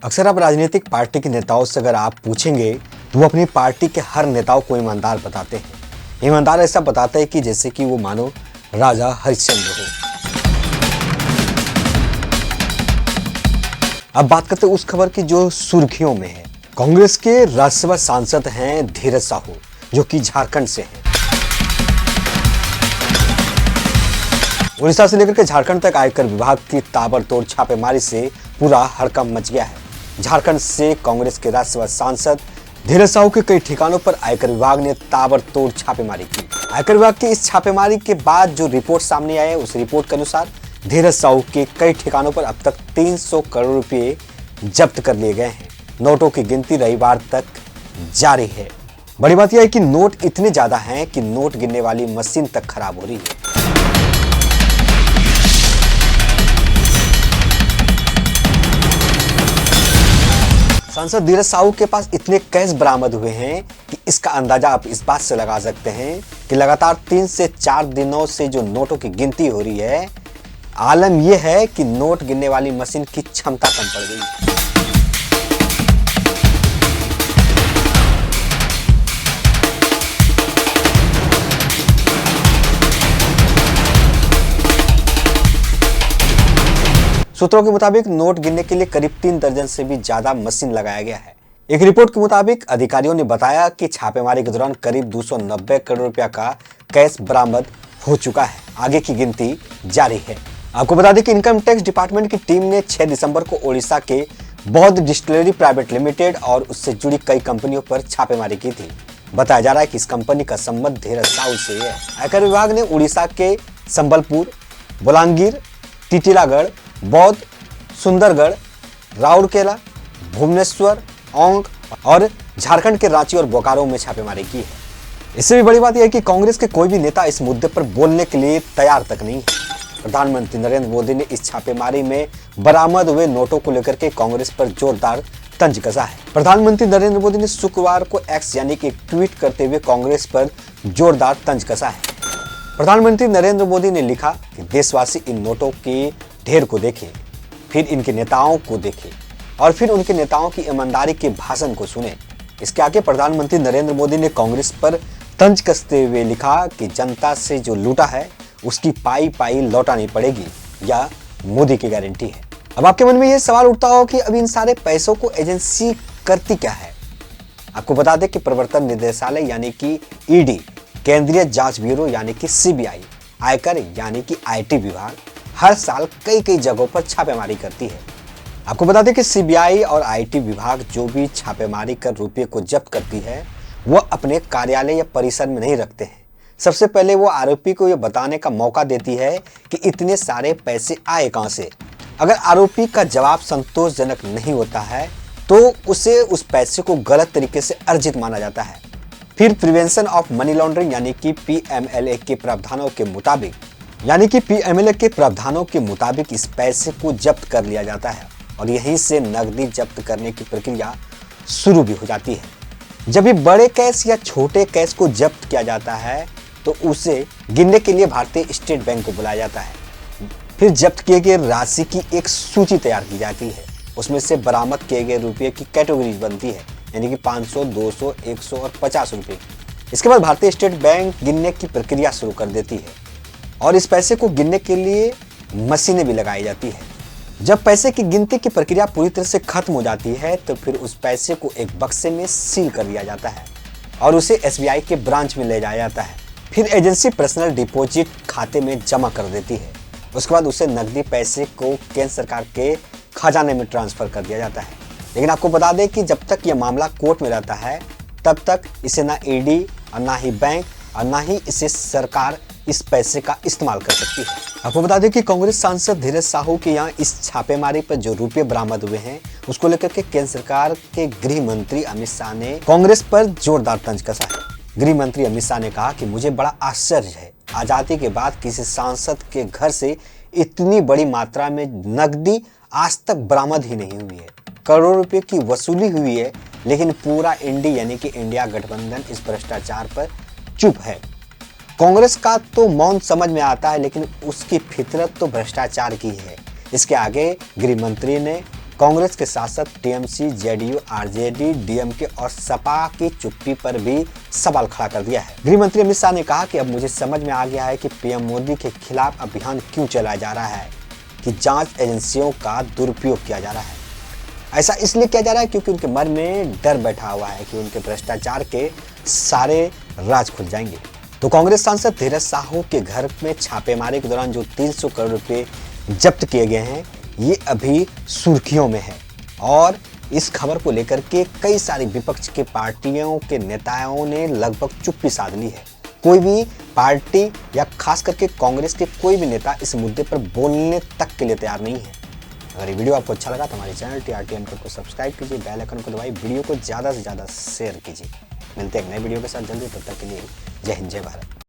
अक्सर आप राजनीतिक पार्टी के नेताओं से अगर आप पूछेंगे तो वो अपनी पार्टी के हर नेताओं को ईमानदार बताते हैं। ईमानदार ऐसा बताते हैं कि जैसे कि वो मानो राजा हरिश्चंद्र हो। अब बात करते हैं उस खबर की जो सुर्खियों में है। कांग्रेस के राज्यसभा सांसद हैं धीरज साहू, जो कि झारखंड से हैं। उड़ीसा से लेकर के झारखंड तक आयकर विभाग की ताबड़तोड़ छापेमारी से पूरा हड़कंप मच गया है। झारखंड से कांग्रेस के राज्यसभा सांसद धीरज साहू के कई ठिकानों पर आयकर विभाग ने ताबड़तोड़ छापेमारी की। आयकर विभाग की इस छापेमारी के बाद जो रिपोर्ट सामने आई है, उस रिपोर्ट के अनुसार धीरज साहू के कई ठिकानों पर अब तक 300 करोड़ रुपए जब्त कर लिए गए हैं। नोटों की गिनती रविवार तक जारी है। बड़ी बात यह है कि नोट इतने ज्यादा हैं कि नोट गिनने वाली मशीन तक खराब हो रही है। सांसद धीरज साहू के पास इतने कैश बरामद हुए हैं कि इसका अंदाजा आप इस बात से लगा सकते हैं कि लगातार 3 से 4 दिनों से जो नोटों की गिनती हो रही है, आलम यह है कि नोट गिनने वाली मशीन की क्षमता कम पड़ गई है। सूत्रों के मुताबिक नोट गिनने के लिए करीब 3 दर्जन से भी ज्यादा मशीन लगाया गया है। एक रिपोर्ट के मुताबिक अधिकारियों ने बताया कि छापेमारी के दौरान करीब 290 करोड़ रुपया का कैश बरामद हो चुका है। आगे की गिनती जारी है। आपको बता दें कि इनकम टैक्स डिपार्टमेंट की टीम ने 6 दिसंबर को ओडिशा के बौद्ध डिस्टिलरी प्राइवेट लिमिटेड और उससे जुड़ी कई कंपनियों पर छापेमारी की थी। बताया जा रहा है कि इस कंपनी का संबंध धीरज साहू से है। आयकर विभाग ने उड़ीसा के संबलपुर, बलांगीर, टिटिलागढ़, बौद्ध, सुंदरगढ़, राउरकेला, भुवनेश्वर, ओंग और झारखंड के रांची और बोकारो में छापेमारी की है। इससे भी बड़ी बात यह है कि कांग्रेस के कोई भी नेता इस मुद्दे पर बोलने के लिए तैयार तक नहीं है। प्रधानमंत्री नरेंद्र मोदी ने इस छापेमारी में बरामद हुए नोटों को लेकर के कांग्रेस पर जोरदार तंज कसा है। प्रधानमंत्री नरेंद्र मोदी ने शुक्रवार को एक्स यानी कि एक ट्वीट करते हुए कांग्रेस पर जोरदार तंज कसा है। प्रधानमंत्री नरेंद्र मोदी ने लिखा कि देशवासी इन नोटों के ढेर को देखें, फिर इनके नेताओं को देखें और फिर उनके नेताओं की ईमानदारी के भाषण को सुने। इसके आगे प्रधानमंत्री नरेंद्र मोदी ने कांग्रेस पर तंज कसते हुए लिखा कि जनता से जो लूटा है उसकी पाई पाई लौटानी पड़ेगी, या मोदी की गारंटी है। अब आपके मन में यह सवाल उठता हो कि अब इन सारे पैसों को एजेंसी करती क्या है। आपको बता दें कि प्रवर्तन निदेशालय यानी कि ईडी, केंद्रीय जांच ब्यूरो यानी कि सीबीआई, आयकर यानी कि आईटी विभाग हर साल कई जगहों पर छापेमारी करती है। आपको बता दें कि सीबीआई और आईटी विभाग जो भी छापेमारी कर रुपये को जब्त करती है, वह अपने कार्यालय या परिसर में नहीं रखते हैं। सबसे पहले वो आरोपी को यह बताने का मौका देती है कि इतने सारे पैसे आए कहां से। अगर आरोपी का जवाब संतोषजनक नहीं होता है तो उसे उस पैसे को गलत तरीके से अर्जित माना जाता है। फिर प्रिवेंशन ऑफ मनी लॉन्ड्रिंग यानी कि पीएमएलए के प्रावधानों के मुताबिक इस पैसे को जब्त कर लिया जाता है और यहीं से नकदी जब्त करने की प्रक्रिया शुरू भी हो जाती है। जब भी बड़े कैश या छोटे कैश को जब्त किया जाता है तो उसे गिनने के लिए भारतीय स्टेट बैंक को बुलाया जाता है। फिर जब्त किए गए राशि की एक सूची तैयार की जाती है। उसमें से बरामद किए गए रुपये की कैटेगरीज बनती है, यानी कि 500, 200, 100 और 50 रुपये। इसके बाद भारतीय स्टेट बैंक गिनने की प्रक्रिया शुरू कर देती है और इस पैसे को गिनने के लिए मशीनें भी लगाई जाती है। जब पैसे की गिनती की प्रक्रिया पूरी तरह से खत्म हो जाती है तो फिर उस पैसे को एक बक्से में सील कर दिया जाता है और उसे एसबीआई के ब्रांच में ले जाया जाता है। फिर एजेंसी पर्सनल डिपॉजिट खाते में जमा कर देती है। उसके बाद उसे नकदी पैसे को केंद्र सरकार के खजाने में ट्रांसफर कर दिया जाता है। लेकिन आपको बता दें कि जब तक यह मामला कोर्ट में रहता है तब तक इसे ना ईडी और ना ही बैंक और ना ही इसे सरकार इस पैसे का इस्तेमाल कर सकती है। आपको बता दें कि कांग्रेस सांसद धीरज साहू के यहाँ इस छापेमारी पर जो रुपये बरामद हुए हैं उसको लेकर के केंद्र सरकार के गृह मंत्री अमित शाह ने कांग्रेस पर जोरदार तंज कसा है। गृह मंत्री अमित शाह ने कहा कि मुझे बड़ा आश्चर्य है, आजादी के बाद किसी सांसद के घर से इतनी बड़ी मात्रा में नकदी आज तक बरामद ही नहीं हुई है। करोड़ों रुपए की वसूली हुई है, लेकिन पूरा इंडी यानी कि इंडिया गठबंधन इस भ्रष्टाचार पर चुप है। कांग्रेस का तो मौन समझ में आता है, लेकिन उसकी फितरत तो भ्रष्टाचार की है। इसके आगे गृह मंत्री ने कांग्रेस के साथ साथ टीएमसी, जेडीयू, आरजेडी, डीएमके और सपा की चुप्पी पर भी सवाल खड़ा कर दिया है। गृह मंत्री अमित शाह ने कहा कि अब मुझे समझ में आ गया है कि पीएम मोदी के खिलाफ अभियान क्यों चलाया जा रहा है, कि जांच एजेंसियों का दुरुपयोग किया जा रहा है। ऐसा इसलिए किया जा रहा है क्योंकि उनके मन में डर बैठा हुआ है कि उनके भ्रष्टाचार के सारे राज खुल जाएंगे। तो कांग्रेस सांसद धीरज साहू के घर में छापेमारी के दौरान जो 300 करोड़ रुपए जब्त किए गए हैं, ये अभी सुर्खियों में है और इस खबर को लेकर के कई सारी विपक्ष के पार्टियों के नेताओं ने लगभग चुप्पी साध ली है। कोई भी पार्टी या खास करके कांग्रेस के कोई भी नेता इस मुद्दे पर बोलने तक के लिए तैयार नहीं है। अगर ये वीडियो आपको अच्छा लगा तो हमारे चैनल TRT अनकट को सब्सक्राइब कीजिए, बेल आइकन को दबाइए, वीडियो को ज़्यादा से ज़्यादा शेयर कीजिए। मिलते हैं एक नए वीडियो के साथ जल्दी, तब तक के लिए जय हिंद, जय भारत।